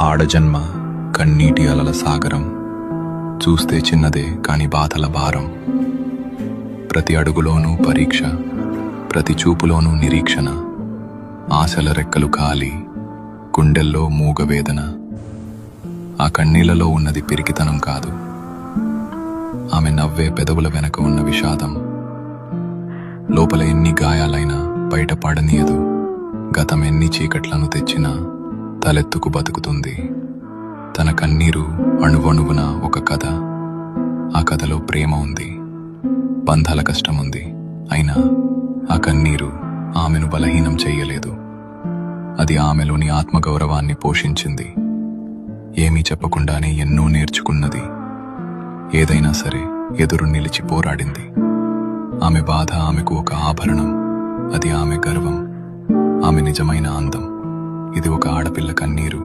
ఆడజన్మ కన్నీటి అలల సాగరం, చూస్తే చిన్నదే కాని బాధల భారం. ప్రతి అడుగులోనూ పరీక్ష, ప్రతి చూపులోనూ నిరీక్షణ. ఆశల రెక్కలు కాలి, గుండెల్లో మూగవేదన. ఆ కన్నీళ్లలో ఉన్నది పిరికితనం కాదు, ఆమె నవ్వే పెదవుల వెనక ఉన్న విషాదం. లోపల ఎన్ని గాయాలైనా బయట పడనీయదు, గతం ఎన్ని చీకట్లను తెచ్చినా తలెత్తుకు బతుకుతుంది. తన కన్నీరు అణువణువున ఒక కథ. ఆ కథలో ప్రేమ ఉంది, బంధాల కష్టముంది. అయినా ఆ కన్నీరు ఆమెను బలహీనం చెయ్యలేదు. అది ఆమెలోని ఆత్మగౌరవాన్ని పోషించింది. ఏమీ చెప్పకుండానే ఎన్నో నేర్చుకున్నది. ఏదైనా సరే ఎదురు నిలిచి పోరాడింది. ఆమె బాధ ఆమెకు ఒక ఆభరణం, అది ఆమె గర్వం, ఆమె నిజమైన అందం. ఇది ఒక ఆడపిల్ల కన్నీరు.